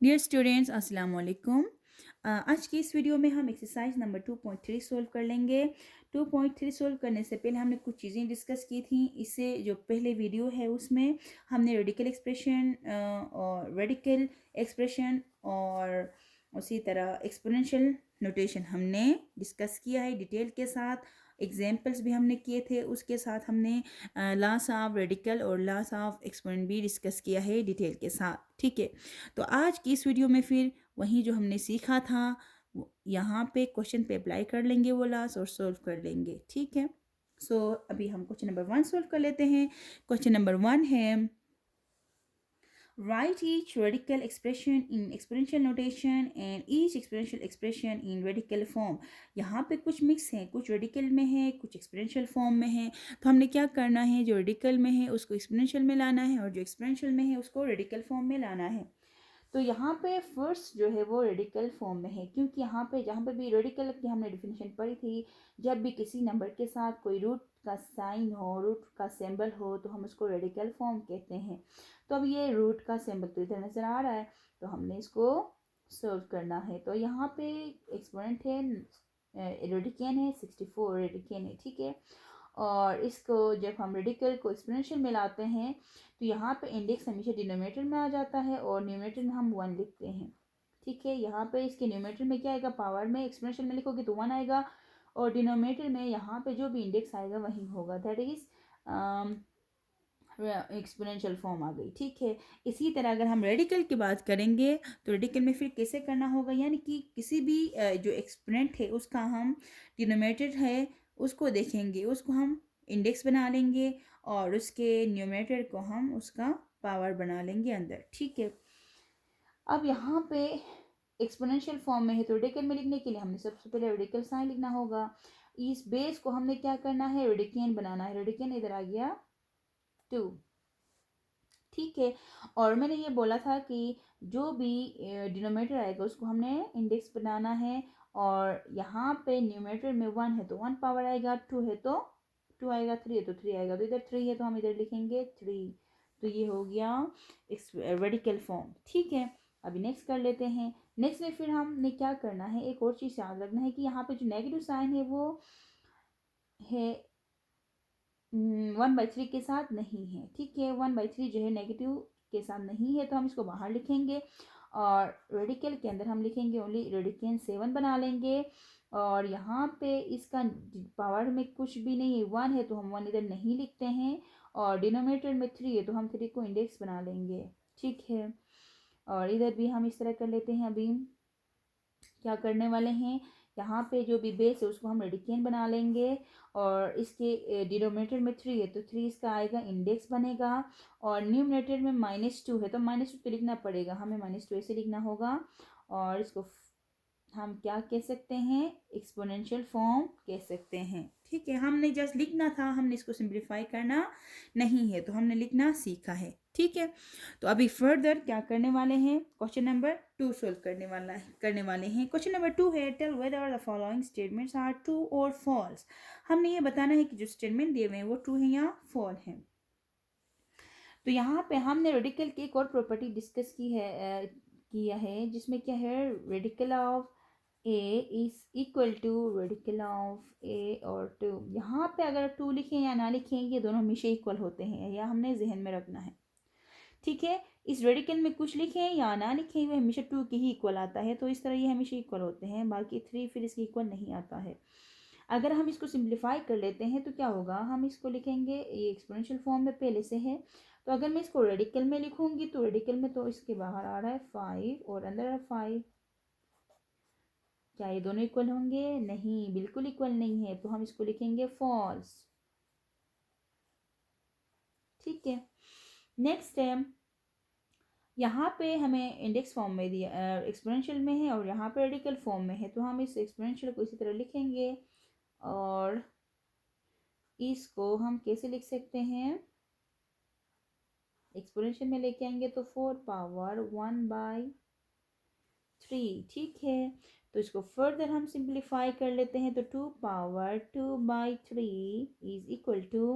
Dear students अस्सलाम वालेकुम। आज की इस वीडियो में हम एक्सरसाइज नंबर 2.3 सोल्व कर लेंगे। 2.3 सोल्व करने से पहले हमने कुछ चीज़ें डिस्कस की थी। इससे जो पहले वीडियो है उसमें हमने रेडिकल एक्सप्रेशन और रेडिकल एक्सप्रेशन और उसी तरह एक्सपोनेंशियल नोटेशन हमने डिस्कस किया है डिटेल के साथ। एग्जाम्पल्स भी हमने किए थे, उसके साथ हमने लॉस ऑफ रेडिकल और लॉस ऑफ एक्सपोनेंट भी डिस्कस किया है डिटेल के साथ। ठीक है, तो आज की इस वीडियो में फिर वही जो हमने सीखा था यहाँ पे क्वेश्चन पे अप्लाई कर लेंगे वो लॉस और सोल्व कर लेंगे। ठीक है, अभी हम क्वेश्चन नंबर 1 सोल्व कर लेते हैं। क्वेश्चन नंबर 1 है write each radical expression in exponential notation and each exponential expression in radical form। यहाँ पे कुछ मिक्स है, कुछ रेडिकल में है, कुछ एक्सपोनेंशियल फॉर्म में है। तो हमने क्या करना है, जो रेडिकल में है उसको एक्सपोनेंशियल में लाना है और जो एक्सपोनेंशियल में है उसको रेडिकल फॉर्म में लाना है। तो यहाँ पे फर्स्ट जो है वो रेडिकल फॉर्म में है, क्योंकि यहाँ पे जहाँ पे भी रेडिकल की हमने डिफिनेशन पढ़ी थी, जब भी किसी नंबर के साथ कोई रूट का साइन हो, रूट का सिंबल हो, तो हम उसको रेडिकल फॉर्म कहते हैं। तो अब ये रूट का सिंबल तो इधर नज़र आ रहा है, तो हमने इसको सॉल्व करना है। तो यहाँ पे एक्सपोनेंट है, रेडिकन है, 64 रेडिकन है। ठीक है, और इसको जब हम रेडिकल को एक्सपोनेंशियल में लाते हैं तो यहाँ पे इंडेक्स हमेशा डिनोमिनेटर में आ जाता है और न्यूमरेटर में हम 1 लिखते हैं। ठीक है, यहाँ पे इसके न्यूमरेटर में क्या आएगा, पावर में एक्सपोनेंशियल में लिखोगे तो 1 आएगा और डिनोमिनेटर में यहाँ पे जो भी इंडेक्स आएगा वही होगा, दैट इज एक्सपोनेंशियल फॉर्म आ गई। ठीक है, इसी तरह अगर हम रेडिकल की बात करेंगे तो रेडिकल में फिर कैसे करना होगा, यानी कि किसी भी जो एक्सपोनेंट है उसका हम डिनोमिनेटर है उसको देखेंगे, उसको हम इंडेक्स बना लेंगे और उसके न्यूमरेटर को हम उसका पावर बना लेंगे अंदर। ठीक है, अब यहाँ पे एक्सपोनेंशियल फॉर्म में है तो रेडिकल में लिखने के लिए हमने सबसे पहले रेडिकल साइन लिखना होगा। इस बेस को हमने क्या करना है, रेडिकन बनाना है। रेडिकन इधर आ गया 2। ठीक है, और मैंने ये बोला था कि जो भी डिनोमिनेटर आएगा उसको हमने इंडेक्स बनाना है और यहाँ पे न्यूमरेटर में 1 है तो 1 पावर आएगा, 2 है तो 2 आएगा, 3 है तो 3 आएगा। तो इधर 3 है तो हम इधर लिखेंगे 3। तो ये हो गया रेडिकल फॉर्म। ठीक है, अभी नेक्स्ट कर लेते हैं। नेक्स्ट में फिर हमने क्या करना है, एक और चीज़ याद रखना है कि यहाँ पे जो नेगेटिव साइन है वो है 1/3 के साथ नहीं है। ठीक है, 1/3 जो है नेगेटिव के साथ नहीं है तो हम इसको बाहर लिखेंगे और रेडिकल के अंदर हम लिखेंगे ओनली रेडिकन 7 बना लेंगे। और यहाँ पे इसका पावर में कुछ भी नहीं है, 1 है तो हम 1 इधर नहीं लिखते हैं और डिनोमिनेटर में 3 है तो हम 3 को इंडेक्स बना लेंगे। ठीक है, और इधर भी हम इस तरह कर लेते हैं। अभी क्या करने वाले हैं, यहाँ पे जो भी बेस है उसको हम रेडिकन बना लेंगे और इसके डिनोमिनेटर में 3 है तो 3 इसका आएगा, इंडेक्स बनेगा और न्यूमरेटर में -2 है तो -2 तो लिखना पड़ेगा हमें, -2 ऐसे लिखना होगा और इसको हम क्या कह सकते हैं, एक्सपोनेंशियल फॉर्म कह सकते हैं। ठीक है, हमने जस्ट लिखना था, हमने इसको सिंप्लीफाई करना नहीं है, तो हमने लिखना सीखा है। ठीक है, तो अभी फर्दर क्या करने वाले हैं, क्वेश्चन नंबर 2 सोल्व करने वाले हैं। क्वेश्चन नंबर 2 है tell whether the following statements are true और फॉल्स। हमने ये बताना है कि जो स्टेटमेंट दिए हुए हैं वो ट्रू है या फॉल है। तो यहाँ पे हमने रेडिकल की एक और प्रॉपर्टी डिस्कस किया है जिसमें क्या है, radical of A is equal to radical of A और 2। यहाँ पे अगर 2 लिखें या ना लिखें ये दोनों हमेशा इक्वल होते हैं, या हमने जहन में रखना है। ठीक है, इस रेडिकल में कुछ लिखें या ना लिखें वो हमेशा 2 के ही इक्वल आता है, तो इस तरह ये हमेशा इक्वल होते हैं, बाकी 3 फिर इसके इक्वल नहीं आता है। अगर हम इसको सिंप्लीफाई कर लेते हैं तो क्या होगा, हम इसको लिखेंगे, ये एक्सपोनेंशियल फॉर्म में पहले से है, तो अगर मैं इसको रेडिकल में लिखूंगी तो रेडिकल में तो इसके बाहर आ रहा है 5 और अंदर है 5। क्या ये दोनों इक्वल होंगे, नहीं, बिल्कुल इक्वल नहीं है, तो हम इसको लिखेंगे फॉल्स। ठीक है, नेक्स्ट है, यहाँ पे हमें इंडेक्स फॉर्म में दिया, एक्सपोनेंशियल में है और यहाँ पे रेडिकल फॉर्म में है, तो हम इस एक्सपोनेंशियल को इसी तरह लिखेंगे और इसको हम कैसे लिख सकते हैं, एक्सपोनेंशियल में लेके आएंगे तो 4 पावर 1/3। ठीक है, तो इसको फर्दर हम सिंप्लीफाई कर लेते हैं तो 2 पावर 2/3 इज इक्वल टू,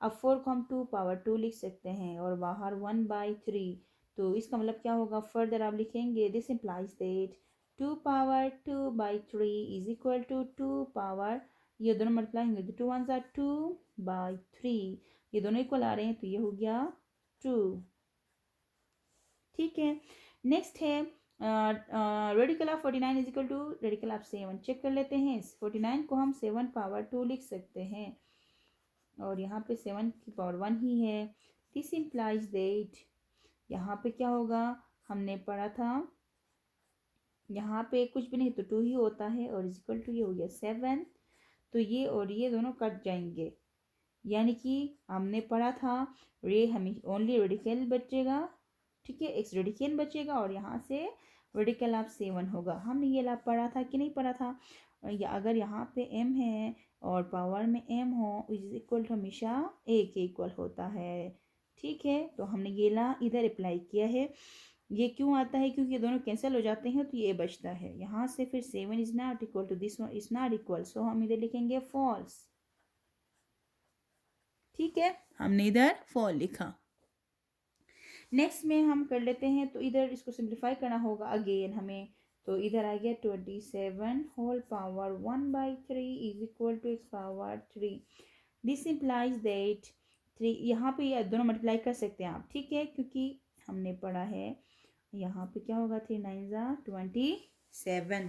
अब 4 को हम 2 पावर 2 लिख सकते हैं और बाहर 1/3, तो इसका मतलब क्या होगा, फर्दर आप लिखेंगे this implies that 2 power 2/3 is equal to 2 power, ये दोनों मल्टीप्लाई होंगे तो 2 1 2/3, ये दोनों इक्वल आ रहे हैं तो ये हो गया 2। ठीक है, नेक्स्ट है radical of 49 is equal to radical of 7। Check कर लेते हैं, 49 को हम 7 पावर 2 लिख सकते हैं और यहाँ पे 7 की पावर 1 ही है। दिस इम्प्लाइज दैट, यहाँ पे क्या होगा, हमने पढ़ा था यहाँ पे कुछ भी नहीं तो 2 ही होता है और इज इक्वल टू ये हो गया 7, तो ये और ये दोनों कट जाएंगे, यानी कि हमने पढ़ा था ये हमें ओनली रेडिकल बचेगा, ठीक है, एक्स रेडिकल बचेगा और यहाँ से रेडिकल ऑफ 7 होगा। हमने ये लाभ पढ़ा था कि नहीं पढ़ा था, या अगर यहाँ पे m है और पावर में m हो इज इक्वल टू हमेशा a के इक्वल होता है। ठीक है, तो हमने ये ला इधर अप्लाई किया है। ये क्यों आता है, क्योंकि ये दोनों कैंसिल हो जाते हैं तो ये बचता है। यहाँ से फिर 7 is not equal to this one is not equal, so हम इधर लिखेंगे फॉल्स। ठीक है, हमने इधर फॉल लिखा। नेक्स्ट में हम कर लेते हैं, तो इधर इसको सिंप्लीफाई करना होगा अगेन हमें, तो इधर आ गया 27 whole power 1/3 is equal to x power 3। This implies that 3, यहाँ पे ये दोनों मल्टीप्लाई कर सकते हैं आप, ठीक है, क्योंकि हमने पढ़ा है यहाँ पे क्या होगा 3 9 27,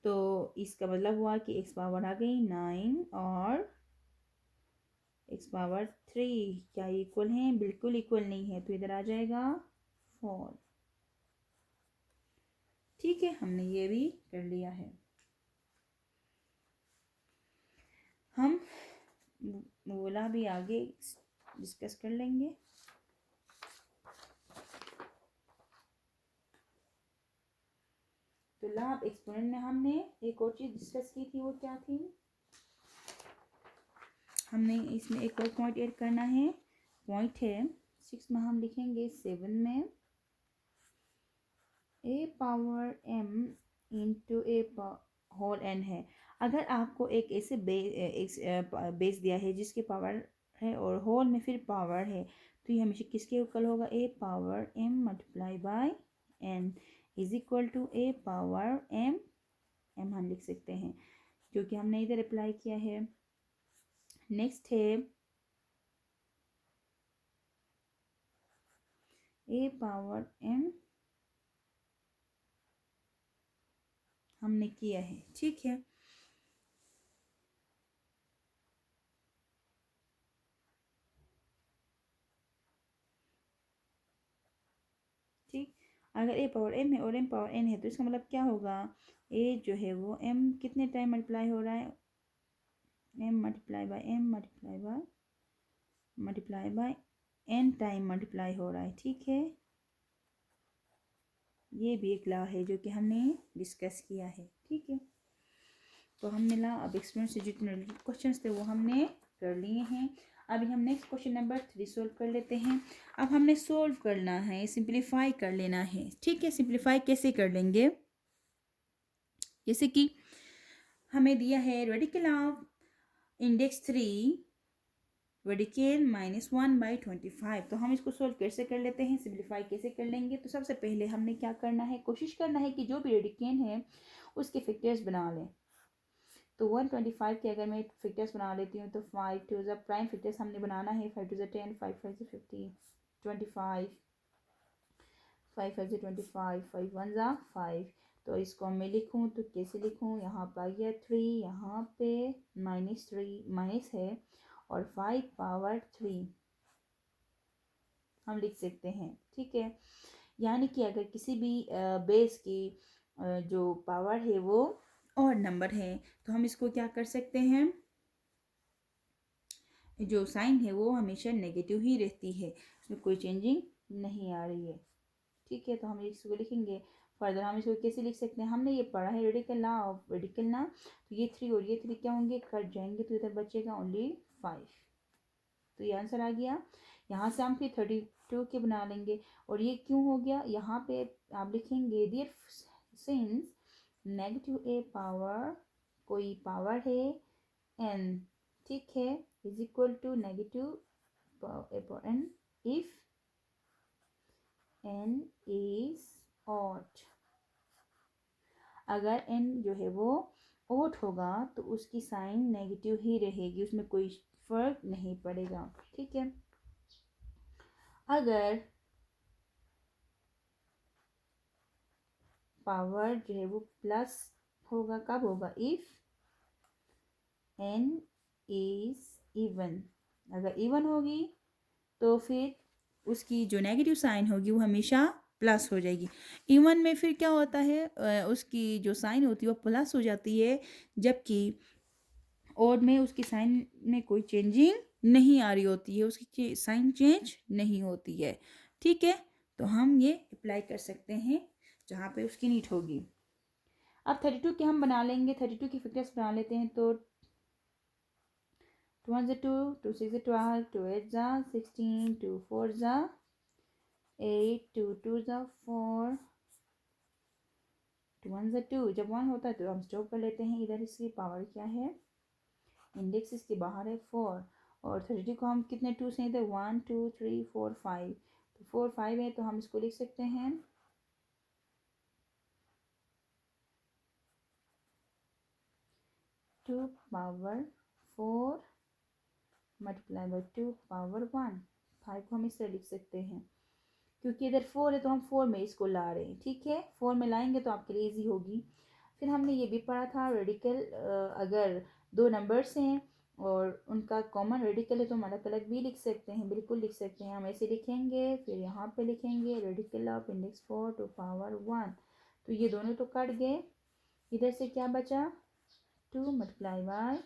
तो इसका मतलब हुआ कि एक्स पावर आ गई 9 और एक्स पावर 3 क्या इक्वल हैं, बिल्कुल इक्वल नहीं है, तो इधर आ जाएगा 4। ठीक है, हमने ये भी कर लिया है। हम बोला भी आगे डिस्कस कर लेंगे। तो लाभ एक्सपोनेंट में हमने एक और चीज डिस्कस की थी, वो क्या थी, हमने इसमें एक और पॉइंट ऐड करना है, पॉइंट है 6 में हम लिखेंगे 7 में a power m into a whole n है। अगर आपको एक ऐसे बेस दिया है जिसके पावर है और होल में फिर पावर है, तो ये हमेशा किसके इक्वल होगा, a power m multiply by n is equal to a power m हम लिख सकते हैं, जो कि हमने इधर अप्लाई किया है। नेक्स्ट है a पावर m हमने किया है। ठीक है, ठीक, अगर a पावर m है और m पावर n है तो इसका मतलब क्या होगा, a जो है वो m कितने टाइम मल्टीप्लाई हो रहा है, m multiply bye m multiply by n time multiply हो रहा है। ठीक है, ये भी एक लॉ है जो कि हमने डिस्कस किया है। ठीक है, तो हमने ला अब एक्सपेरिमेंट से जितने क्वेश्चन थे वो हमने कर लिए हैं। अभी हम नेक्स्ट क्वेश्चन नंबर 3 सोल्व कर लेते हैं। अब हमने सोल्व करना है, सिंप्लीफाई कर लेना है। ठीक है, सिंप्लीफाई कैसे कर लेंगे, जैसे कि हमें दिया है रेडिकल ऑफ इंडेक्स 3 रेडिकल -1/25, तो हम इसको सोल्व कैसे कर लेते हैं, सिंप्लीफाई कैसे कर लेंगे। तो सबसे पहले हमने क्या करना है, कोशिश करना है कि जो भी रेडिकल है उसके फैक्टर्स बना लें। तो 125 के अगर मैं फैक्टर्स बना लेती हूँ तो 5 2 प्राइम फैक्टर्स हमने बनाना है, 5 2 10 5 5 50 25 5 5 25 5 1 5। तो इसको मैं लिखूँ तो कैसे लिखूँ, यहाँ पर आ गया 3, यहाँ पे -3 माइनस है और 5 पावर 3 हम लिख सकते हैं। ठीक है, यानी कि अगर किसी भी बेस की जो पावर है वो और नंबर है तो हम इसको क्या कर सकते हैं, जो साइन है वो हमेशा नेगेटिव ही रहती है, इसमें कोई चेंजिंग नहीं आ रही है। ठीक है, तो हम इसको लिखेंगे। फर्दर हम इसको कैसे लिख सकते हैं, हमने ये पढ़ा है रेडिकल लॉ ऑफ रेडिकल ना, तो ये 3 और ये 3 क्या होंगे, कट जाएंगे, तो इधर बचेगा ओनली 5। तो ये आंसर आ गया। यहाँ से हम फिर 32 के बना लेंगे, और ये क्यों हो गया, यहाँ पे आप लिखेंगे there since negative a power कोई पावर है n, ठीक है, is equal to negative a power n if n is odd। अगर n जो है वो odd होगा तो उसकी साइन नेगेटिव ही रहेगी, उसमें कोई फर्क नहीं पड़ेगा। ठीक है, अगर पावर जो है वो प्लस होगा, कब होगा? If n is even। अगर इवन होगी तो फिर उसकी जो नेगेटिव साइन होगी वो हमेशा प्लस हो जाएगी। इवन में फिर क्या होता है, उसकी जो साइन होती है वो प्लस हो जाती है, जबकि ओड में उसकी साइन में कोई चेंजिंग नहीं आ रही होती है, उसकी साइन चेंज नहीं होती है। ठीक है, तो हम ये अप्लाई कर सकते हैं जहाँ पे उसकी नीड होगी। अब 32 के हम बना लेंगे, 32 की फैक्टर्स बना लेते हैं। तो 2 1 2, 2 6 12, 2 8 16, 2 4 8, 2 2 4, 2 1 2। जब 1 होता है तो हम स्टॉप कर लेते हैं। इधर इसकी पावर क्या है, इंडेक्स इसके बाहर है 4, और 32 को हम कितने टू से इधर 1 2 3 4 5, तो 4 5 है तो हम इसको लिख सकते हैं 2 पावर 4 मल्टीप्लाई बाई 2 पावर 1। 5 को हम इस तरह लिख सकते हैं, क्योंकि इधर 4 है तो हम 4 में इसको ला रहे हैं। ठीक है, 4 में लाएंगे तो आपके लिए ईजी होगी। फिर हमने ये भी पढ़ा था रेडिकल, अगर दो नंबर्स हैं और उनका कॉमन रेडिकल है तो हम अलग अलग भी लिख सकते हैं, बिल्कुल लिख सकते हैं। हम ऐसे लिखेंगे, फिर यहाँ पे लिखेंगे radical of index 4 to power 1, तो ये दोनों तो कट गए। इधर से क्या बचा, 2 मल्टीप्लाई बाय,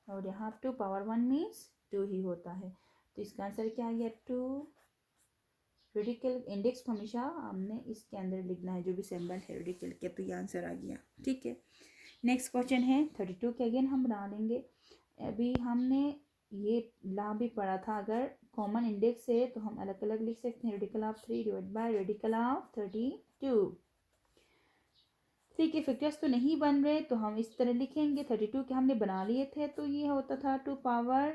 और यहाँ 2 पावर 1 मीन्स 2 ही होता है, तो इसका आंसर क्या आ गया 2। रेडिकल इंडेक्स को हमेशा हमने इसके अंदर लिखना है, जो भी सिंबल है रेडिकल के, तो ये आंसर आ गया। ठीक है, नेक्स्ट क्वेश्चन है 32 के, अगेन हम बना लेंगे। अभी हमने ये ला भी पढ़ा था, अगर कॉमन इंडेक्स है तो हम अलग अलग लिख सकते हैं, radical of 3 divide by radical of 32। 3 के फैक्टर्स तो नहीं बन रहे तो हम इस तरह लिखेंगे, 32 के हमने बना लिए थे तो ये होता था 2 पावर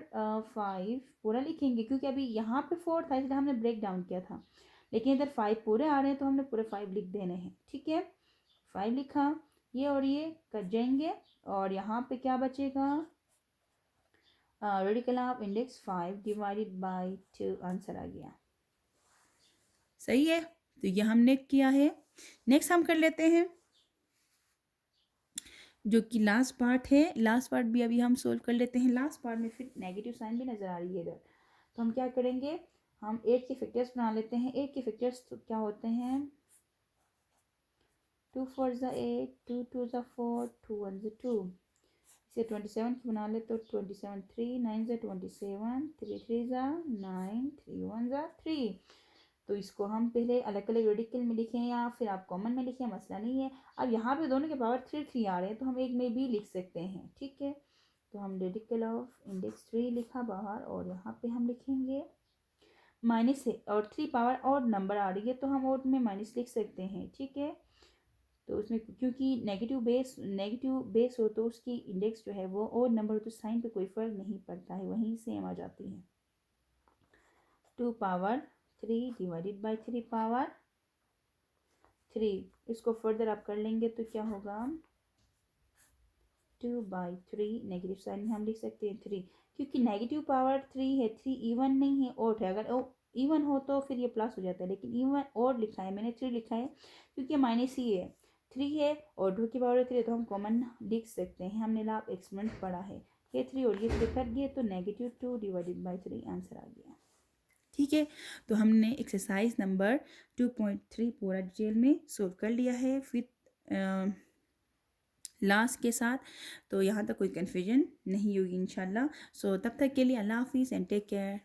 5 पूरा लिखेंगे, क्योंकि अभी यहाँ पे 4 था इसलिए हमने ब्रेक डाउन किया था, लेकिन इधर 5 पूरे आ रहे हैं तो हमने पूरे 5 लिख देने हैं। ठीक है, 5 लिखा, ये और ये कट जाएंगे, और यहाँ पे क्या बचेगा, radical of index 5 divided by 2, answer आ गया। सही है, तो ये हमने किया है। नेक्स्ट हम कर लेते हैं जो कि लास्ट पार्ट है, लास्ट पार्ट भी अभी हम सोल्व कर लेते हैं। लास्ट पार्ट में फिर नेगेटिव साइन भी नज़र आ रही है इधर, तो हम क्या करेंगे, हम 8 के फैक्टर्स बना लेते हैं। 8 के फैक्टर्स तो क्या होते हैं, 2 4 8, 2 2 4, 2 1 2। इसे 27 की बना ले तो 27 3 9 27, 3 3 9, 3 1 3। तो इसको हम पहले अलग अलग रेडिकल में लिखें या फिर आप कॉमन में लिखें, मसला नहीं है। अब यहाँ पे दोनों के पावर 3 3 आ रहे हैं तो हम एक में भी लिख सकते हैं। ठीक है, तो हम रेडिकल ऑफ इंडेक्स 3 लिखा बाहर, और यहाँ पे हम लिखेंगे माइनस है, और 3 पावर और नंबर आ रही है तो हम और में माइनस लिख सकते हैं। ठीक है, तो उसमें क्योंकि नेगेटिव बेस हो तो उसकी इंडेक्स जो है वो और नंबर हो तो साइन पे कोई फ़र्क नहीं पड़ता है, वहीं सेम आ जाती है। 2 पावर 3 डिवाइडेड बाई 3 पावर 3, इसको फर्दर आप कर लेंगे तो क्या होगा, 2/3, नेगेटिव साइन में हम लिख सकते हैं 3, क्योंकि नेगेटिव पावर 3 है, 3 इवन नहीं है, ओड है। अगर इवन हो तो फिर ये प्लस हो जाता है, लेकिन इवन ओड लिखा है, मैंने 3 लिखा है क्योंकि माइनस ही है, 3 है और 2 की पावर 3 है तो हम कॉमन लिख सकते हैं। हमने लाभ एक्सपेरिमेंट पढ़ा है, ये 3 और ये 3 कट गए तो -2 डिवाइडेड बाई 3 आंसर आ गया। ठीक है, तो हमने एक्सरसाइज नंबर 2.3 पूरा डिटेल में सोल्व कर लिया है विथ लास्ट के साथ, तो यहाँ तक कोई कन्फ्यूजन नहीं होगी इंशाल्लाह। सो तब तक के लिए अल्लाह हाफिज़ एंड टेक केयर।